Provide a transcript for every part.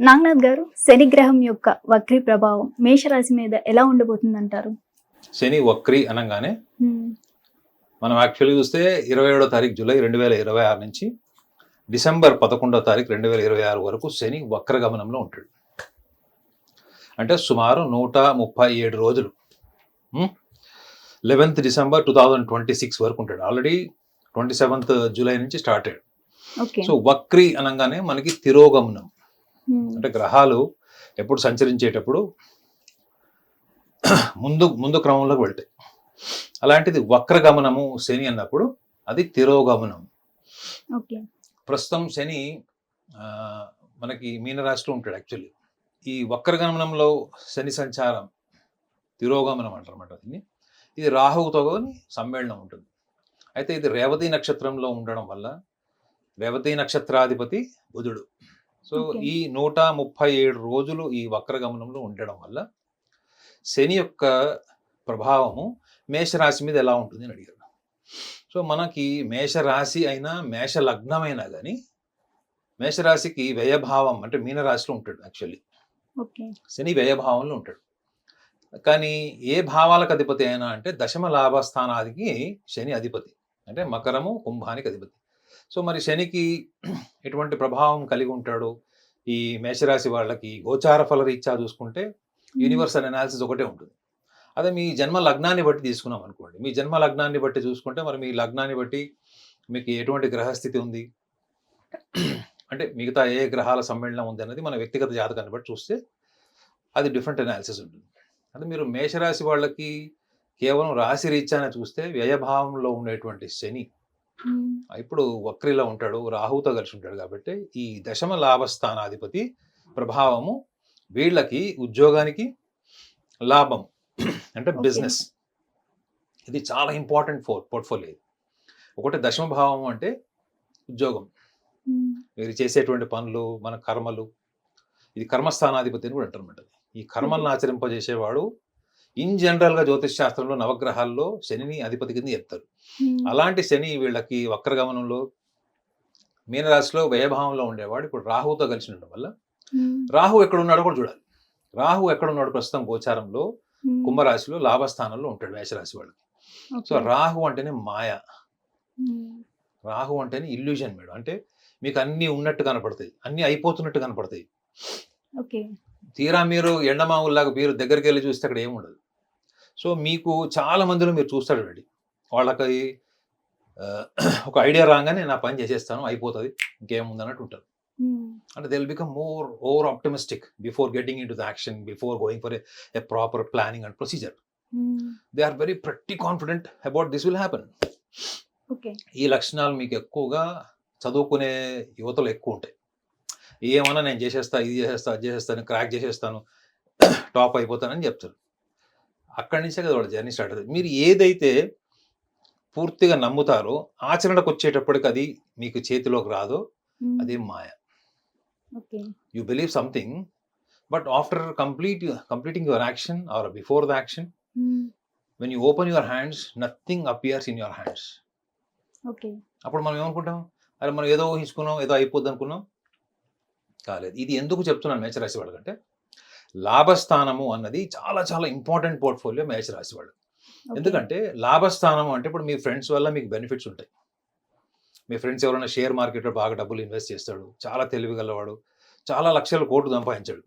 నాగనాథ్ గారు, శనిగ్రహం యొక్క వక్రీ ప్రభావం మేషరాశి మీద ఎలా ఉండబోతుంది అంటారు? శని వక్రీ అనగానే మనం యాక్చువల్గా చూస్తే 27వ తారీఖు జూలై 2026 నుంచి డిసెంబర్ 11వ తారీఖు 2026 వరకు శని వక్రగమనంలో ఉంటాడు. అంటే సుమారు 137 రోజులు. 11th డిసెంబర్ 2026 వరకు ఉంటాడు. ఆల్రెడీ 27th జూలై నుంచి స్టార్ట్ అయ్యాడు. సో వక్రీ అనగానే మనకి తిరోగమనం, అంటే గ్రహాలు ఎప్పుడు సంచరించేటప్పుడు ముందు క్రమంలోకి వెళ్తాయి. అలాంటిది వక్రగమనము శని అన్నప్పుడు అది తిరోగమనం. ప్రస్తుతం శని మనకి మీనరాశిలో ఉంటాడు. యాక్చువల్లీ ఈ వక్రగమనంలో శని సంచారం తిరోగమనం అంటారన్నమాట. దీన్ని ఇది రాహువుతో సమ్మేళనం ఉంటుంది. అయితే ఇది రేవతి నక్షత్రంలో ఉండడం వల్ల, రేవతి నక్షత్రాధిపతి బుధుడు. సో ఈ 137 రోజులు ఈ వక్రగమనంలో ఉండడం వల్ల శని యొక్క ప్రభావము మేషరాశి మీద ఎలా ఉంటుంది అని అడిగారు. సో మనకి మేషరాశి అయినా మేష లగ్నమైనా కానీ మేషరాశికి వ్యయభావం అంటే మీనరాశిలో ఉంటాడు. యాక్చువల్లీ శని వ్యయభావంలో ఉంటాడు. కానీ ఏ భావాలకు అధిపతి అయినా అంటే దశమ లాభస్థానానికి శని అధిపతి, అంటే మకరము కుంభానికి అధిపతి. సో మరి శనికి ఎటువంటి ప్రభావం కలిగి ఉంటాడు ఈ మేషరాశి వాళ్ళకి? గోచార ఫల రీత్యా చూసుకుంటే యూనివర్సల్ అనాలిసిస్ ఒకటే ఉంటుంది. అదే మీ జన్మ లగ్నాన్ని బట్టి తీసుకున్నాం అనుకోండి. మీ జన్మ లగ్నాన్ని బట్టి చూసుకుంటే మరి మీ లగ్నాన్ని బట్టి మీకు ఎటువంటి గ్రహస్థితి ఉంది, అంటే మిగతా ఏ గ్రహాల సమ్మేళనం ఉంది అన్నది మన వ్యక్తిగత జాతకాన్ని బట్టి చూస్తే అది డిఫరెంట్ అనాలిసిస్ ఉంటుంది. అంటే మీరు మేషరాశి వాళ్ళకి కేవలం రాశి రీత్యానే చూస్తే వ్యయభావంలో ఉండేటువంటి శని ఇప్పుడు వక్రిలో ఉంటాడు, రాహుతో కలిసి ఉంటాడు. కాబట్టి ఈ దశమ లాభస్థానాధిపతి ప్రభావము వీళ్ళకి ఉద్యోగానికి లాభం, అంటే బిజినెస్, ఇది చాలా ఇంపార్టెంట్ పోర్ట్ఫోలియో. ఒకటి దశమ భావం అంటే ఉద్యోగం, మీరు చేసేటువంటి పనులు, మన కర్మలు, ఇది కర్మస్థానాధిపతి అని కూడా అంటారన్నమాట. ఈ కర్మలను ఆచరింపజేసేవాడు ఇన్ జనరల్ గా జ్యోతిష్ శాస్త్రంలో నవగ్రహాల్లో శనిని అధిపతి కింద చెప్తారు. అలాంటి శని వీళ్ళకి వక్రగమనంలో మీనరాశిలో వ్యయభావంలో ఉండేవాడు ఇప్పుడు రాహుతో కలిసి ఉండడం వల్ల, రాహు ఎక్కడ ఉన్నాడో కూడా చూడాలి. రాహు ఎక్కడ ఉన్నాడు ప్రస్తుతం గోచారంలో కుంభరాశిలో లాభస్థానంలో ఉంటాడు మేషరాశి వాళ్ళకి. సో రాహు అంటేనే మాయ, రాహు అంటేనే ఇల్యూజన్ మేడం. అంటే మీకు అన్ని ఉన్నట్టు కనపడతాయి, అన్ని అయిపోతున్నట్టు కనపడతాయి. తీరా మీరు ఎండమావుల్లాగా మీరు దగ్గరికి వెళ్ళి చూస్తే అక్కడ ఏముండదు. సో మీకు చాలా మందిలో మీరు చూస్తాడు అండి, వాళ్ళకి ఒక ఐడియా రాగానే నా పని చేసేస్తాను, అయిపోతుంది, ఇంకేముంది అన్నట్టు ఉంటారు. అంటే they will become over optimistic before getting in to the action, before going for a proper planning and procedure. They are very pretty confident about this will happen. ఈ లక్షణాలు మీకు ఎక్కువగా చదువుకునే యువతలు ఎక్కువ ఉంటాయి. ఏమన్నా నేను చేసేస్తా, ఇది చేసేస్తా, అది చేసేస్తాను, క్రాక్ చేసేస్తాను, టాప్ అయిపోతానని చెప్తారు. అక్కడి నుంచే కదా వాళ్ళ జర్నీ స్టార్ట్ అవుతుంది. మీరు ఏదైతే పూర్తిగా నమ్ముతారో ఆచరణకు వచ్చేటప్పటికి అది మీకు చేతిలోకి రాదో అదే మాయ. You believe something, but after completing your action or before the action, when you open your hands, nothing appears in your hands. అప్పుడు మనం ఏమనుకుంటాం, అరే మనం ఏదో ఊహించుకున్నాం, ఏదో అయిపోద్ది అనుకున్నాం, కాలేదు. ఇది ఎందుకు చెప్తున్నాను మేషరాశి వాళ్ళకంటే, లాభస్థానము అన్నది చాలా చాలా ఇంపార్టెంట్ పోర్ట్ఫోలియో మేషరాశి వాళ్ళు. ఎందుకంటే లాభస్థానము అంటే ఇప్పుడు మీ ఫ్రెండ్స్ వల్ల మీకు బెనిఫిట్స్ ఉంటాయి. మీ ఫ్రెండ్స్ ఎవరైనా షేర్ మార్కెట్లో బాగా డబ్బులు ఇన్వెస్ట్ చేస్తాడు, చాలా తెలివిగలవాడు, చాలా లక్షల కోట్లు సంపాదించాడు.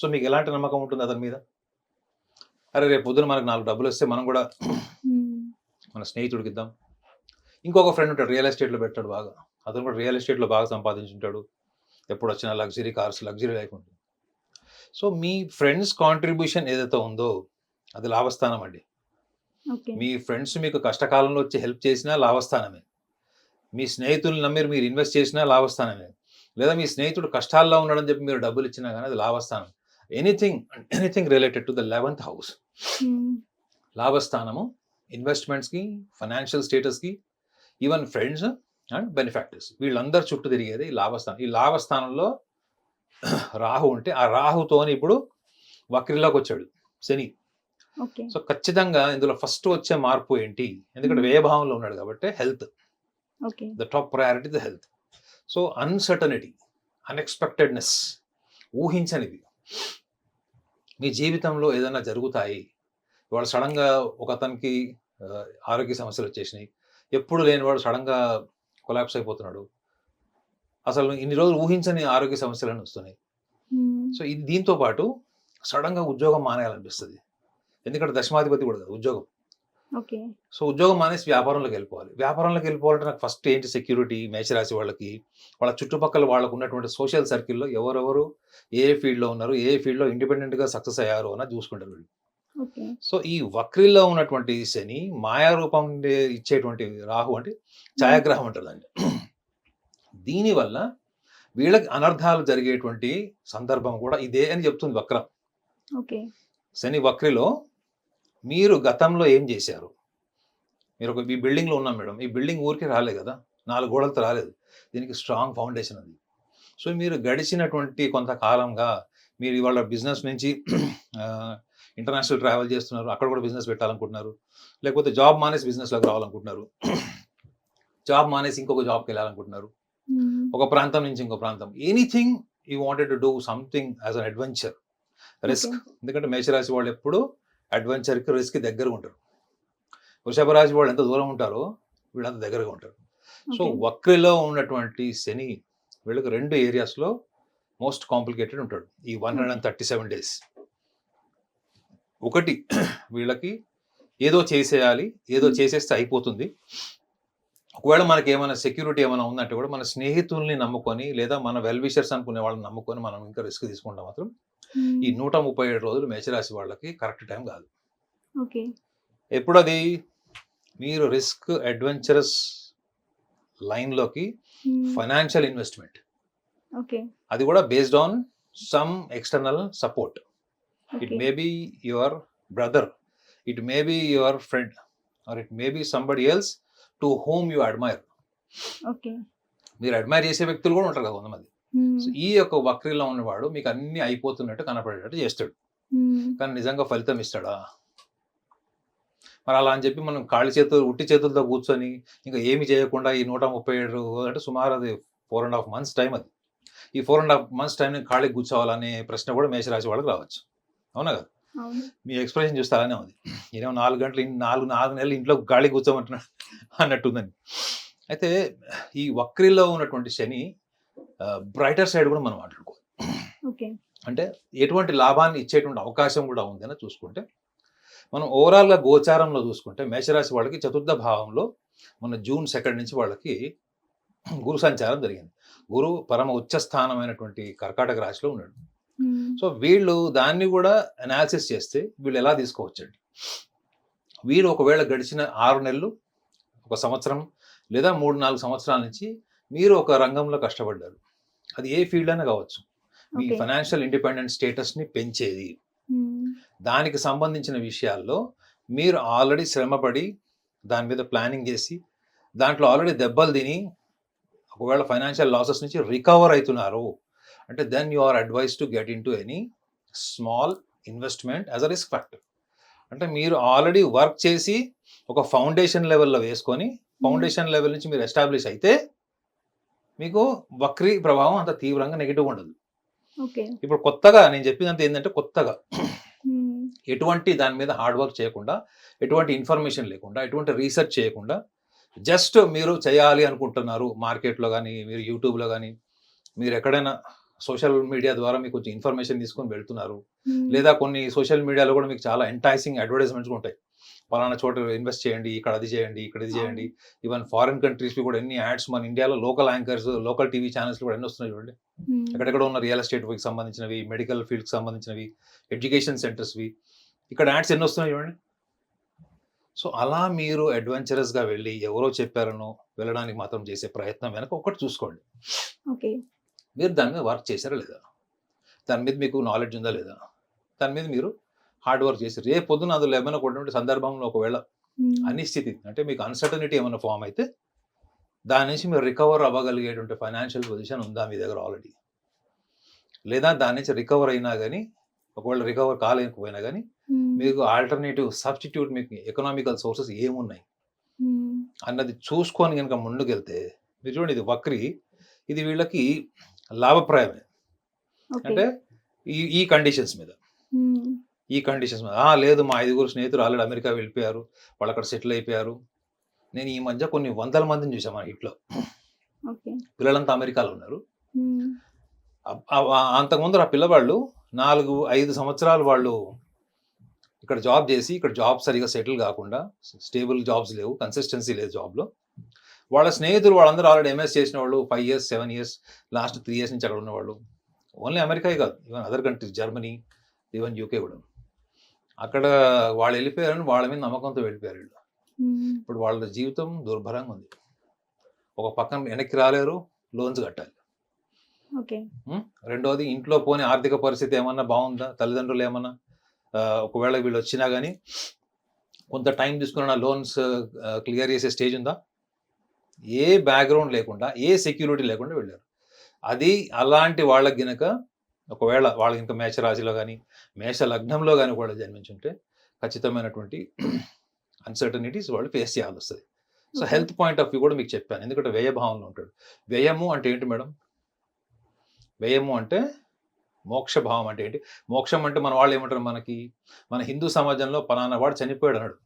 సో మీకు ఎలాంటి నమ్మకం ఉంటుంది అతని మీద? అరే రేపు పొద్దున మనకు 4 డబ్బులు వస్తే మనం కూడా మన స్నేహితుడికి ఇద్దాం. ఇంకొక ఫ్రెండ్ ఉంటాడు, రియల్ ఎస్టేట్లో పెట్టాడు బాగా, అతను కూడా రియల్ ఎస్టేట్లో బాగా సంపాదించుంటాడు, ఎప్పుడు వచ్చినా లగ్జరీ కార్స్, లగ్జరీ లైఫ్ ఉంటుంది. సో మీ ఫ్రెండ్స్ కాంట్రిబ్యూషన్ ఏదైతే ఉందో అది లాభస్థానం అండి. మీ ఫ్రెండ్స్ మీకు కష్టకాలంలో వచ్చి హెల్ప్ చేసినా లాభస్థానమే, మీ స్నేహితులు నమ్మి మీరు ఇన్వెస్ట్ చేసినా లాభస్థానమే, లేదా మీ స్నేహితుడు కష్టాల్లో ఉన్నాడని చెప్పి మీరు డబ్బులు ఇచ్చినా కానీ అది లాభస్థానం. Anything related to the 11th house, లాభస్థానము ఇన్వెస్ట్మెంట్స్కి, ఫైనాన్షియల్ స్టేటస్కి, ఈవెన్ ఫ్రెండ్స్ అండ్ బెనిఫాక్టర్స్, వీళ్ళందరూ చుట్టూ తిరిగేది ఈ లాభస్థానం. ఈ లాభస్థానంలో రాహు ఉంటే ఆ రాహుతోని ఇప్పుడు వక్రిలోకి వచ్చాడు శని. సో ఖచ్చితంగా ఇందులో ఫస్ట్ వచ్చే మార్పు ఏంటి? ఎందుకంటే వ్యయభావంలో ఉన్నాడు కాబట్టి health, the top priority the health. So uncertainty, unexpectedness, ఊహించనివి మీ జీవితంలో ఏదైనా జరుగుతాయి. ఇవాళ సడన్గా ఒక అతనికి ఆరోగ్య సమస్యలు వచ్చేసినాయి. ఎప్పుడు లేనివాడు సడన్గా కొలాప్స్ అయిపోతున్నాడు. అసలు ఇన్ని రోజులు ఊహించని ఆరోగ్య సమస్యలను వస్తున్నాయి. సో ఇది దీంతో పాటు సడన్గా ఉద్యోగం మానేయాలనిపిస్తుంది. ఎందుకంటే దశమాధిపతి కూడా కదా ఉద్యోగం. ఓకే. సో ఉద్యోగం మానేసి వ్యాపారంలోకి వెళ్ళిపోవాలి. వ్యాపారంలోకి వెళ్ళిపోవాలంటే నాకు ఫస్ట్ ఏంటి సెక్యూరిటీ, మేషరాశి వాళ్ళకి వాళ్ళ చుట్టుపక్కల వాళ్ళకు ఉన్నటువంటి సోషల్ సర్కిల్లో ఎవరెవరు ఏ ఫీల్డ్లో ఉన్నారు, ఏ ఫీల్డ్లో ఇండిపెండెంట్గా సక్సెస్ అయ్యారు అని చూసుకుంటారు వీళ్ళు. ఓకే. సో ఈ వక్రిలో ఉన్నటువంటి శని మాయారూపం ఇచ్చేటువంటి రాహు అంటే ఛాయాగ్రహం అంటారు దాన్ని. దీనివల్ల వీళ్ళకి అనర్థాలు జరిగేటువంటి సందర్భం కూడా ఇదే అని చెప్తుంది వక్రం. ఓకే. శని వక్రిలో మీరు గతంలో ఏం చేశారు? మీరు ఈ బిల్డింగ్లో ఉన్నాం మేడం, ఈ బిల్డింగ్ ఊరికి రాలేదు కదా, 4 గోడలతో రాలేదు, దీనికి స్ట్రాంగ్ ఫౌండేషన్ అది. సో మీరు గడిచినటువంటి కొంతకాలంగా మీరు ఇవాళ బిజినెస్ నుంచి ఇంటర్నేషనల్ ట్రావెల్ చేస్తున్నారు, అక్కడ కూడా బిజినెస్ పెట్టాలనుకుంటున్నారు, లేకపోతే జాబ్ మానేసి బిజినెస్లోకి రావాలనుకుంటున్నారు, జాబ్ మానేసి ఇంకొక జాబ్కి వెళ్ళాలనుకుంటున్నారు, ఒక ప్రాంతం నుంచి ఇంకో ప్రాంతం, anything you wanted to do something as an adventure, risk. ఎందుకంటే మేషరాశి వాళ్ళు ఎప్పుడు అడ్వెంచర్కి రిస్క్ దగ్గర ఉంటారు. వృషభ రాశి వాళ్ళు ఎంత దూరం ఉంటారో వీళ్ళంత దగ్గరగా ఉంటారు. సో వక్రిలో ఉన్నటువంటి శని వీళ్ళకి 2 ఏరియాస్లో మోస్ట్ కాంప్లికేటెడ్ ఉంటాడు ఈ 137 days. ఒకటి వీళ్ళకి ఏదో చేసేయాలి, ఏదో చేసేస్తే అయిపోతుంది. ఒకవేళ మనకి ఏమైనా సెక్యూరిటీ ఏమైనా ఉందంటే కూడా మన స్నేహితుల్ని నమ్ముకొని లేదా మన వెల్ విషర్స్ అనుకునే వాళ్ళని నమ్ముకొని మనం ఇంకా రిస్క్ తీసుకుంటాం. మాత్రం ఈ 137 రోజులు మేషరాశి వాళ్ళకి కరెక్ట్ టైం కాదు. ఓకే. ఎప్పుడు అది మీరు రిస్క్ అడ్వెంచరస్ లైన్లోకి ఫైనాన్షియల్ ఇన్వెస్ట్మెంట్, ఓకే, అది కూడా based on some external support. It may be your brother, it may be your friend, or it may be somebody else to whom you admire. Okay. మీరు admire చేసే వ్యక్తులు కూడా ఉంటారు కదా కొంతమంది. సో ఈ యొక్క వక్రీలో ఉన్నవాడు మీకు అన్ని అయిపోతున్నట్టు కనపడేటట్టు చేస్తాడు, కానీ నిజంగా ఫలితం ఇస్తాడా? మరి అలా అని చెప్పి మనం ఉట్టి చేతులతో కూర్చొని ఇంకా ఏమి చేయకుండా ఈ 137 అంటే సుమారు అది 4.5 months టైం. అది ఈ 4.5 months టైం నేను ఖాళీ కూర్చోవాలనే ప్రశ్న కూడా మేషరాశి వాళ్ళకి రావచ్చు. అవునా కదా? మీ ఎక్స్ప్రెషన్ చూస్తే అలానే ఉంది. ఏమో 4 గంటలు 4 నెలలు ఇంట్లో ఖాళీ కూర్చోమంటున్నాడు అన్నట్టుందని. అయితే ఈ వక్రీలో ఉన్నటువంటి శని బ్రైటర్ సైడ్ కూడా మనం మాట్లాడుకోవాలి. అంటే ఎటువంటి లాభాన్ని ఇచ్చేటువంటి అవకాశం కూడా ఉందని చూసుకుంటే, మనం ఓవరాల్గా గోచారంలో చూసుకుంటే మేషరాశి వాళ్ళకి 4th భావంలో మన June 2 నుంచి వాళ్ళకి గురు సంచారం జరిగింది. గురు పరమ ఉచ్చ స్థానమైనటువంటి కర్కాటక రాశిలో ఉన్నాడు. సో వీళ్ళు దాన్ని కూడా అనాలిసిస్ చేస్తే వీళ్ళు ఎలా తీసుకోవచ్చండి? వీళ్ళు ఒకవేళ గడిచిన 6 నెలలు, 1 సంవత్సరం లేదా 3-4 సంవత్సరాల నుంచి మీరు ఒక రంగంలో కష్టపడ్డారు. అది ఏ ఫీల్డ్ అయినా కావచ్చు. మీ ఫైనాన్షియల్ ఇండిపెండెన్స్ స్టేటస్ని పెంచేది, దానికి సంబంధించిన విషయాల్లో మీరు ఆల్రెడీ శ్రమపడి దాని మీద ప్లానింగ్ చేసి దాంట్లో ఆల్రెడీ దెబ్బలు తిని ఒకవేళ ఫైనాన్షియల్ లాసెస్ నుంచి రికవర్ అవుతున్నారు అంటే then you are advise to get in to any small investment as a risk factor. అంటే మీరు ఆల్రెడీ వర్క్ చేసి ఒక ఫౌండేషన్ లెవెల్లో వేసుకొని ఫౌండేషన్ లెవెల్ నుంచి మీరు ఎస్టాబ్లిష్ అయితే మీకు వక్రీ ప్రభావం అంత తీవ్రంగా నెగిటివ్ ఉండదు. ఇప్పుడు కొత్తగా నేను చెప్పినంత ఏంటంటే, కొత్తగా ఎటువంటి దాని మీద హార్డ్ వర్క్ చేయకుండా, ఎటువంటి ఇన్ఫర్మేషన్ లేకుండా, ఎటువంటి రీసెర్చ్ చేయకుండా జస్ట్ మీరు చేయాలి అనుకుంటున్నారు. మార్కెట్లో కానీ, మీరు యూట్యూబ్లో కానీ, మీరు ఎక్కడైనా సోషల్ మీడియా ద్వారా మీకు కొంచెం ఇన్ఫర్మేషన్ తీసుకొని వెళ్తున్నారు, లేదా కొన్ని సోషల్ మీడియాలో కూడా మీకు చాలా ఎంటైసింగ్ అడ్వర్టైజ్మెంట్స్ ఉంటాయి. పలానా చోట ఇన్వెస్ట్ చేయండి, ఇక్కడ అది చేయండి, ఇక్కడ ఇది చేయండి. ఈవెన్ ఫారిన్ కంట్రీస్కి కూడా ఎన్ని యాడ్స్, మన ఇండియాలో local anchors, local TV channels కూడా ఎన్ని వస్తున్నాయి చూడండి. ఎక్కడెక్కడ ఉన్న రియల్ ఎస్టేట్కి సంబంధించినవి, మెడికల్ ఫీల్డ్కి సంబంధించినవి, ఎడ్యుకేషన్ సెంటర్స్వి, ఇక్కడ యాడ్స్ ఎన్ని వస్తున్నాయి చూడండి. సో అలా మీరు అడ్వెంచరస్గా వెళ్ళి ఎవరో చెప్పారనో వెళ్ళడానికి మాత్రం చేసే ప్రయత్నం వెనక ఒకటి చూసుకోండి. మీరు దాని మీద వర్క్ చేశారా లేదా, దాని మీద మీకు నాలెడ్జ్ ఉందా లేదా, దాని మీద మీరు హార్డ్ వర్క్ చేసి రేపు పొద్దున అందులో ఏమైనా కొట్టినటువంటి సందర్భంలో ఒకవేళ అనిశ్చితి అంటే మీకు అన్సర్టనిటీ ఏమైనా ఫామ్ అయితే దాని నుంచి మీరు రికవర్ అవ్వగలిగేటువంటి ఫైనాన్షియల్ పొజిషన్ ఉందా మీ దగ్గర ఆల్రెడీ, లేదా దాని నుంచి రికవర్ అయినా కానీ ఒకవేళ రికవర్ కాలేకపోయినా కానీ మీకు ఆల్టర్నేటివ్ సబ్స్టిట్యూట్ మీకు ఎకనామికల్ సోర్సెస్ ఏమున్నాయి అన్నది చూసుకొని కనుక ముందుకెళ్తే మీరు చూడండి, ఇది వక్రి, ఇది వీళ్ళకి లాభప్రాయమే. అంటే ఈ కండిషన్స్ మీద లేదు మా 5 స్నేహితులు ఆల్రెడీ అమెరికా వెళ్ళిపోయారు, వాళ్ళు అక్కడ సెటిల్ అయిపోయారు. నేను ఈ మధ్య కొన్ని వందల మందిని చూసాను మన హిట్లో. పిల్లలంతా అమెరికాలో ఉన్నారు. అంతకుముందు ఆ పిల్లవాళ్ళు 4-5 సంవత్సరాలు వాళ్ళు ఇక్కడ జాబ్ చేసి ఇక్కడ జాబ్ సరిగా సెటిల్ కాకుండా, స్టేబుల్ జాబ్స్ లేవు, కన్సిస్టెన్సీ లేదు జాబ్లో. వాళ్ళ స్నేహితులు వాళ్ళందరూ ఆల్రెడీ ఎంఎస్ చేసిన వాళ్ళు 5 years 7 years లాస్ట్ 3 years నుంచి అక్కడ ఉన్నవాళ్ళు. ఓన్లీ అమెరికా కాదు, even other countries, Germany, even UK కూడా. అక్కడ వాళ్ళు వెళ్ళిపోయారని వాళ్ళ మీద నమ్మకంతో వెళ్ళిపోయారు వీళ్ళు. ఇప్పుడు వాళ్ళ జీవితం దుర్భరంగా ఉంది. ఒక పక్కన వెనక్కి రాలేరు, లోన్స్ కట్టాలి. రెండోది ఇంట్లో పోనీ ఆర్థిక పరిస్థితి ఏమన్నా బాగుందా, తల్లిదండ్రులు ఏమన్నా ఒకవేళ వీళ్ళు వచ్చినా కానీ కొంత టైం తీసుకున్న లోన్స్ క్లియర్ చేసే స్టేజ్ ఉందా? ఏ బ్యాక్గ్రౌండ్ లేకుండా, ఏ సెక్యూరిటీ లేకుండా వెళ్ళారు. అది అలాంటి వాళ్ళకి గినక ఒకవేళ వాళ్ళకి ఇంకా మేష రాశిలో కానీ మేష లగ్నంలో కానీ కూడా జన్మించుంటే ఖచ్చితమైనటువంటి అన్సర్టనిటీస్ వాళ్ళు ఫేస్ చేయాల్సి వస్తుంది. So health point of view కూడా మీకు చెప్పాను, ఎందుకంటే వ్యయభావంలో ఉంటాడు. వ్యయము అంటే ఏంటి మేడం? వ్యయము అంటే మోక్ష భావం అంటే ఏంటి? మోక్షం అంటే మన వాళ్ళు ఏమంటారు, మన హిందూ సమాజంలో పలానా వాడు చనిపోయాడు అన్నాడు,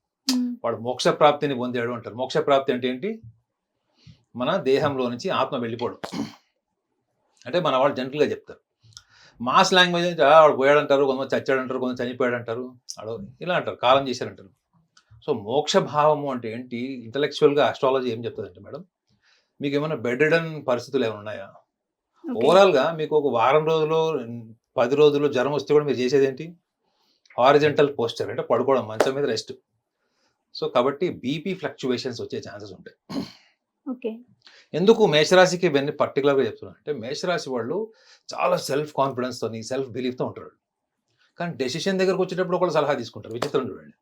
వాడు మోక్ష ప్రాప్తిని పొందాడు అంటారు. మోక్ష ప్రాప్తి అంటే ఏంటి? మన దేహంలో నుంచి ఆత్మ వెళ్ళిపోవడం అంటే మన వాళ్ళు జనరల్గా చెప్తారు. మాస్ లాంగ్వేజ్ వాడు పోయాడంటారు, కొంతమంది చచ్చాడంటారు, కొంతమంది చనిపోయాడు అంటారు, ఇలా అంటారు, కాలం చేశారంటారు. సో మోక్ష భావము అంటే ఏంటి? ఇంటలెక్చువల్గా ఆస్ట్రాలజీ ఏం చెప్తుందంటే మేడం, మీకు ఏమైనా బెడ్ రిడన్ పరిస్థితులు ఏమైనా ఉన్నాయా? ఓవరాల్గా మీకు ఒక వారం రోజులు 10 రోజులు జ్వరం వస్తే కూడా మీరు చేసేది ఏంటి? హారిజెంటల్ పోస్చర్ అంటే పడుకోవడం, మంచం మీద రెస్ట్. సో కాబట్టి బీపీ ఫ్లక్చువేషన్స్ వచ్చే ఛాన్సెస్ ఉంటాయి. ఎందుకు మేషరాశికి ఇవన్నీ పర్టికులర్గా చెప్తున్నాను అంటే, మేషరాశి వాళ్ళు చాలా సెల్ఫ్ కాన్ఫిడెన్స్తో, సెల్ఫ్ బిలీఫ్తో ఉంటారు. కానీ డెసిషన్ దగ్గరకు వచ్చేటప్పుడు ఒకళ్ళు సలహా తీసుకుంటారు. విచిత్రం చూడండి,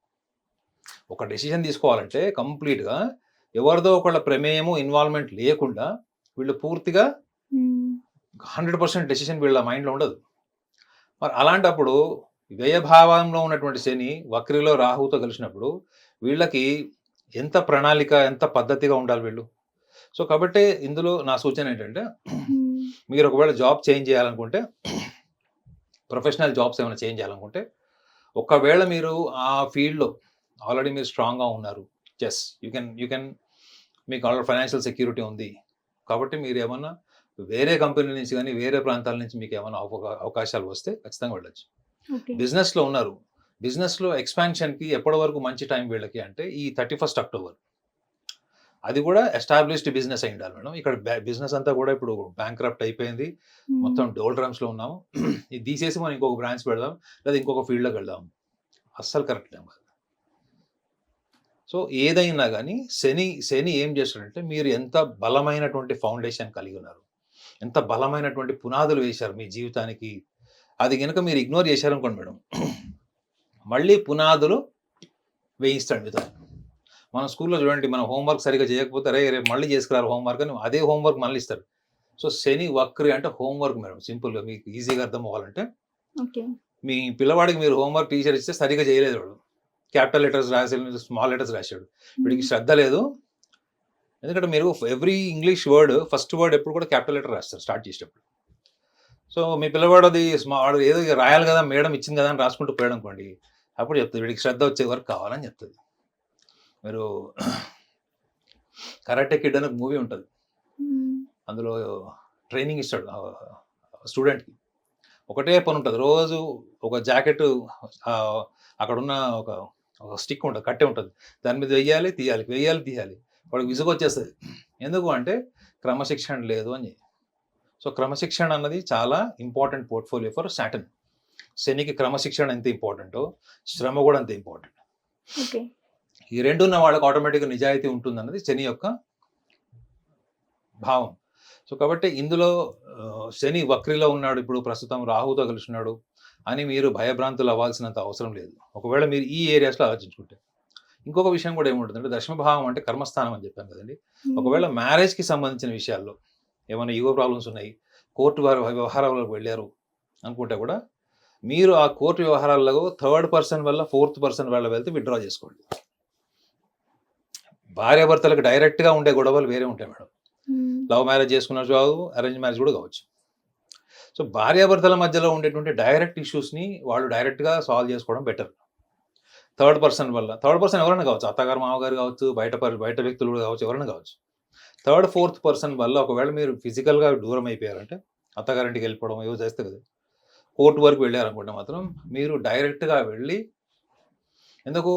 ఒక డెసిషన్ తీసుకోవాలంటే కంప్లీట్గా ఎవరిదో ఒకళ్ళ ప్రమేయము, ఇన్వాల్వ్మెంట్ లేకుండా వీళ్ళు పూర్తిగా 100% డెసిషన్ వీళ్ళ మైండ్లో ఉండదు. మరి అలాంటప్పుడు వ్యయభావంలో ఉన్నటువంటి శని వక్రిలో రాహుతో కలిసినప్పుడు వీళ్ళకి ఎంత ప్రణాళిక, ఎంత పద్ధతిగా ఉండాలి వీళ్ళు. సో కాబట్టి ఇందులో నా సూచన ఏంటంటే, మీరు ఒకవేళ జాబ్ చేంజ్ చేయాలనుకుంటే, ప్రొఫెషనల్ జాబ్స్ ఏమైనా చేంజ్ చేయాలనుకుంటే, ఒకవేళ మీరు ఆ ఫీల్డ్లో ఆల్రెడీ మీరు స్ట్రాంగ్గా ఉన్నారు, ఎస్ యూ కెన్ మీకు ఆల్రెడీ ఫైనాన్షియల్ సెక్యూరిటీ ఉంది కాబట్టి మీరు ఏమన్నా వేరే కంపెనీ నుంచి కానీ వేరే ప్రాంతాల నుంచి మీకు ఏమైనా అవకాశాలు వస్తే ఖచ్చితంగా వెళ్ళచ్చు. బిజినెస్లో ఉన్నారు, బిజినెస్లో ఎక్స్పాన్షన్కి ఎప్పటి వరకు మంచి టైం వీళ్ళకి అంటే ఈ 31st October. అది కూడా ఎస్టాబ్లిష్డ్ బిజినెస్ అయి ఉండాలి మేడం. ఇక్కడ బిజినెస్ అంతా కూడా ఇప్పుడు బ్యాంక్రప్ట్ అయిపోయింది, మొత్తం డోల్డ్రమ్స్లో ఉన్నాము. ఇది తీసేసి మనం ఇంకొక బ్రాంచ్ పెడదాం లేదా ఇంకొక ఫీల్డ్లోకి వెళ్దాం, అస్సలు కరెక్ట్ టైం కాదు. సో ఏదైనా కానీ శని ఏం చేస్తాడంటే, మీరు ఎంత బలమైనటువంటి ఫౌండేషన్ కలిగి ఉన్నారు, ఎంత బలమైనటువంటి పునాదులు వేశారు మీ జీవితానికి, అది కనుక మీరు ఇగ్నోర్ చేశారనుకోండి మేడం, మళ్ళీ పునాదులు వేయిస్తాడు మీతో. మన స్కూల్లో చూడండి, మనం హోంవర్క్ సరిగా చేయకపోతే రేపు మళ్ళీ చేసుకురారు హోంవర్క్ అని, అదే హోంవర్క్ మళ్ళీ ఇస్తారు. సో శని వక్రి అంటే హోంవర్క్ మేడం. సింపుల్గా మీకు ఈజీగా అర్థం అవ్వాలంటే, మీ పిల్లవాడికి మీరు హోంవర్క్ టీచర్ ఇస్తే సరిగా చేయలేదు, వాడు క్యాపిటల్ లెటర్స్ రాసి స్మాల్ లెటర్స్ రాశాడు, వీడికి శ్రద్ధ లేదు. ఎందుకంటే మీరు every English word first word ఎప్పుడు కూడా క్యాపిటల్ లెటర్ రాస్తారు స్టార్ట్ చేసేటప్పుడు. సో మీ పిల్లవాడు అది వాడు ఏదో రాయాలి కదా, మేడం ఇచ్చింది కదా అని రాసుకుంటూ పోయాడు అనుకోండి, అప్పుడు చెప్తుంది వీడికి శ్రద్ధ వచ్చే వరకు కావాలని చెప్తుంది. మీరు కరాటే కిడ్ అనే మూవీ ఉంటుంది, అందులో ట్రైనింగ్ ఇస్తాడు స్టూడెంట్కి. ఒకటే పని ఉంటుంది, రోజు ఒక జాకెట్ అక్కడున్న ఒక స్టిక్ ఉంటుంది, కట్టె ఉంటుంది, దాని మీద వెయ్యాలి తీయాలి, వెయ్యాలి తీయాలి. వాడికి విసుగు వచ్చేస్తుంది. ఎందుకు అంటే క్రమశిక్షణ లేదు అని. సో క్రమశిక్షణ అన్నది చాలా ఇంపార్టెంట్ పోర్ట్ఫోలియో ఫర్ సాటర్న్. శనికి క్రమశిక్షణ ఎంత ఇంపార్టెంటో శ్రమ కూడా అంత ఇంపార్టెంట్. ఈ రెండు ఉన్న వాళ్ళకి ఆటోమేటిక్గా నిజాయితీ ఉంటుంది అన్నది శని యొక్క భావం. సో కాబట్టి ఇందులో శని వక్రిలో ఉన్నాడు, ఇప్పుడు ప్రస్తుతం రాహుతో కలిసినాడు అని మీరు భయభ్రాంతులు అవ్వాల్సినంత అవసరం లేదు, ఒకవేళ మీరు ఈ ఏరియాస్లో ఆలోచించుకుంటే. ఇంకొక విషయం కూడా ఏముంటుందంటే, దశమభావం అంటే కర్మస్థానం అని చెప్పాను కదండి. ఒకవేళ మ్యారేజ్కి సంబంధించిన విషయాల్లో ఏమైనా ఈగో ప్రాబ్లమ్స్ ఉన్నాయి, కోర్టు వ్యవహారాలకు వెళ్ళారు అనుకుంటే కూడా, మీరు ఆ కోర్టు వ్యవహారాల్లో 3rd person వల్ల 4th person వల్ల వెళ్తే విత్డ్రా చేసుకోండి. భార్యాభర్తలకు డైరెక్ట్గా ఉండే గొడవలు వేరే ఉంటాయి మేడం. లవ్ మ్యారేజ్ చేసుకున్న కాదు, అరేంజ్ మ్యారేజ్ కూడా కావచ్చు. సో భార్యాభర్తల మధ్యలో ఉండేటువంటి డైరెక్ట్ ఇష్యూస్ని వాళ్ళు డైరెక్ట్గా సాల్వ్ చేసుకోవడం బెటర్. థర్డ్ పర్సన్ వల్ల, థర్డ్ పర్సన్ ఎవరైనా కావచ్చు, అత్తగారు మామగారు కావచ్చు, బయట వ్యక్తులు కూడా కావచ్చు, ఎవరైనా కావచ్చు. థర్డ్ ఫోర్త్ పర్సన్ వల్ల ఒకవేళ మీరు ఫిజికల్గా దూరం అయిపోయారంటే, అత్తగారింటికి వెళ్ళిపోవడం ఏవో చేస్తే కదా, కోర్టు వరకు వెళ్ళారనుకుంటే మాత్రం మీరు డైరెక్ట్గా వెళ్ళి, ఎందుకు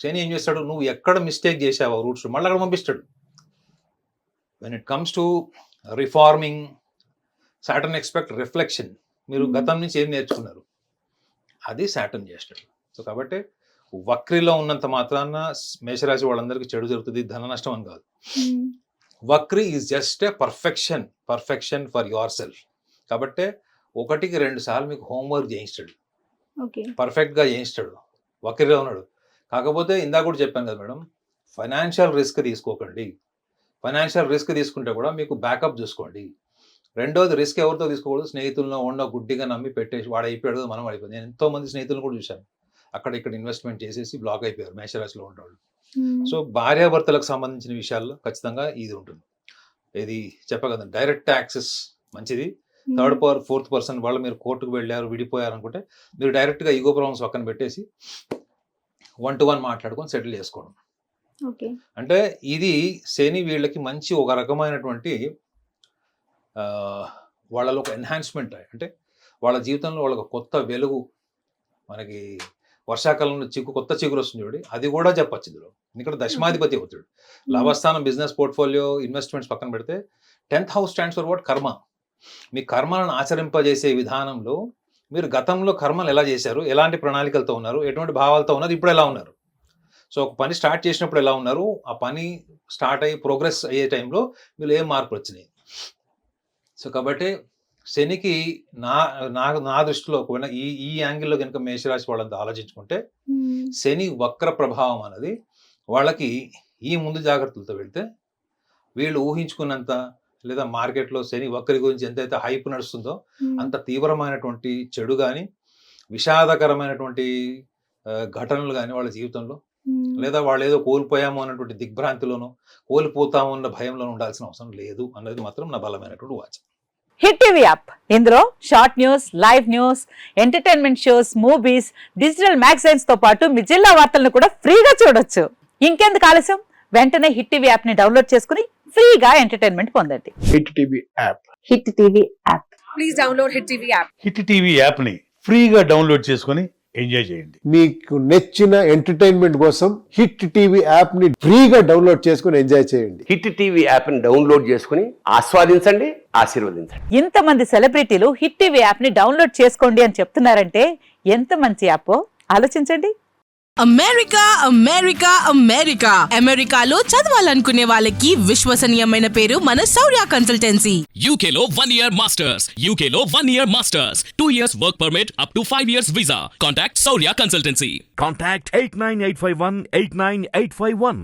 శని ఏం చేస్తాడు, నువ్వు ఎక్కడ మిస్టేక్ చేసావో రూట్స్ మళ్ళీ అక్కడ పంపిస్తాడు. When it comes to reforming, Saturn expect reflection. మీరు గతం నుంచి ఏం నేర్చుకున్నారు, అది సాటర్న్ చేస్తాడు. సో కాబట్టి వక్రిలో ఉన్నంత మాత్రాన మేషరాశి వాళ్ళందరికీ చెడు జరుగుతుంది, ధన నష్టం అని కాదు. వక్రి is just a perfection for your self. కాబట్టి 1-2 సార్లు మీకు హోంవర్క్ చేయిస్తాడు, పర్ఫెక్ట్గా చేయిస్తాడు. వక్రిలో ఉన్నాడు. కాకపోతే ఇందాక కూడా చెప్పాను కదా మేడం, ఫైనాన్షియల్ రిస్క్ తీసుకోకండి. ఫైనాన్షియల్ రిస్క్ తీసుకుంటే కూడా మీకు బ్యాకప్ చూసుకోండి. రెండోది, రిస్క్ ఎవరితో తీసుకోకూడదు, స్నేహితులను ఉన్న గుడ్డిగా నమ్మి పెట్టేసి వాడు అయిపోయాడు మనం అయిపోయింది. నేను ఎంతో మంది స్నేహితులను కూడా చూశాను, అక్కడ ఇక్కడ ఇన్వెస్ట్మెంట్ చేసేసి బ్లాక్ అయిపోయారు మేషరాశిలో ఉండేవాళ్ళు. సో భార్యాభర్తలకు సంబంధించిన విషయాల్లో ఖచ్చితంగా ఇది ఉంటుంది. ఇది చెప్పగలను, డైరెక్ట్ యాక్సెస్ మంచిది. థర్డ్ ఫోర్త్ పర్సన్ వాళ్ళు మీరు కోర్టుకు వెళ్ళారు, విడిపోయారు అనుకుంటే మీరు డైరెక్ట్గా ఈగో ప్రాబ్లమ్స్ పక్కన పెట్టేసి 1-to-1 మాట్లాడుకొని సెటిల్ చేసుకోవడం. అంటే ఇది శని వీళ్ళకి మంచి ఒక రకమైనటువంటి వాళ్ళలో ఒక ఎన్హాన్స్మెంట్. అంటే వాళ్ళ జీవితంలో వాళ్ళకి కొత్త వెలుగు, మనకి వర్షాకాలంలో కొత్త చిగురు వస్తుంది చూడండి, అది కూడా చెప్పచ్చు ఇందులో. ఇక్కడ దశమాధిపతి అవుతాడు. లాభస్థానం, బిజినెస్ పోర్ట్ఫోలియో, ఇన్వెస్ట్మెంట్స్ పక్కన పెడితే 10th house stands for what, కర్మ. మీ కర్మలను ఆచరింపజేసే విధానంలో మీరు గతంలో కర్మలు ఎలా చేశారు, ఎలాంటి ప్రణాళికలతో ఉన్నారు, ఎటువంటి భావాలతో ఉన్నారు, ఇప్పుడు ఎలా ఉన్నారు. సో ఒక పని స్టార్ట్ చేసినప్పుడు ఎలా ఉన్నారు, ఆ పని స్టార్ట్ అయ్యి ప్రోగ్రెస్ అయ్యే టైంలో మీరు ఏం మార్పులు వచ్చినాయి. సో కాబట్టి శనికి నా దృష్టిలో ఒకవేళ ఈ యాంగిల్లో కనుక మేషరాశి వాళ్ళంతా ఆలోచించుకుంటే, శని వక్ర ప్రభావం అనేది వాళ్ళకి ఈ ముందు జాగ్రత్తలతో వెళ్తే వీళ్ళు ఊహించుకున్నంత, లేదా మార్కెట్లో శని వక్రి గురించి ఎంతైతే హైప్ నడుస్తుందో అంత తీవ్రమైనటువంటి చెడు కానీ, విషాదకరమైనటువంటి ఘటనలు కానీ వాళ్ళ జీవితంలో, లేదా వాళ్ళు ఏదో కోల్పోయాము అన్నటువంటి దిగ్భ్రాంతిలోనో, కోల్పోతాము అన్న భయంలో ఉండాల్సిన అవసరం లేదు అన్నది మాత్రం నా బలమైనటువంటి వాచ్. హిట్ టీవీ యాప్, ఇందులో short news, live news, entertainment shows, movies, digital magazines తో పాటు మీ జిల్లా వార్తలను కూడా ఫ్రీగా చూడొచ్చు. ఇంకెందుకు ఆలస్యం, వెంటనే హిట్ టీవీ యాప్ ని డౌన్లోడ్ చేసుకుని ఫ్రీగా ఎంటర్టైన్మెంట్ పొందండి. Hit TV app. Hit TV app. Please download hit TV app. Hit TV app ని ఫ్రీగా డౌన్లోడ్ చేసుకుని ఎంజాయ్ చేయండి. మీకు నచ్చిన ఎంటర్టైన్మెంట్ కోసం హిట్ టీవీ యాప్ ని ఫ్రీగా డౌన్లోడ్ చేసుకుని ఎంజాయ్ చేయండి. హిట్ టీవీ యాప్ ని డౌన్లోడ్ చేసుకుని ఆస్వాదించండి, ఆశీర్వదించండి. ఇంతమంది సెలబ్రిటీలు హిట్ టీవీ యాప్ ని డౌన్లోడ్ చేసుకోండి అని చెప్తున్నారంటే ఎంత మంచి యాప్ ఆలోచించండి. అమెరికా అమెరికా అమెరికా అమెరికాలో చదవాలనుకునే వాళ్ళకి విశ్వసనీయమైన పేరు మన శౌర్య కన్సల్టెన్సీ. UK లో 1 year masters, UK లో 1 year masters, 2 years work permit up to 5 years visa. Contact Saurya Consultancy. Contact 89851 89851.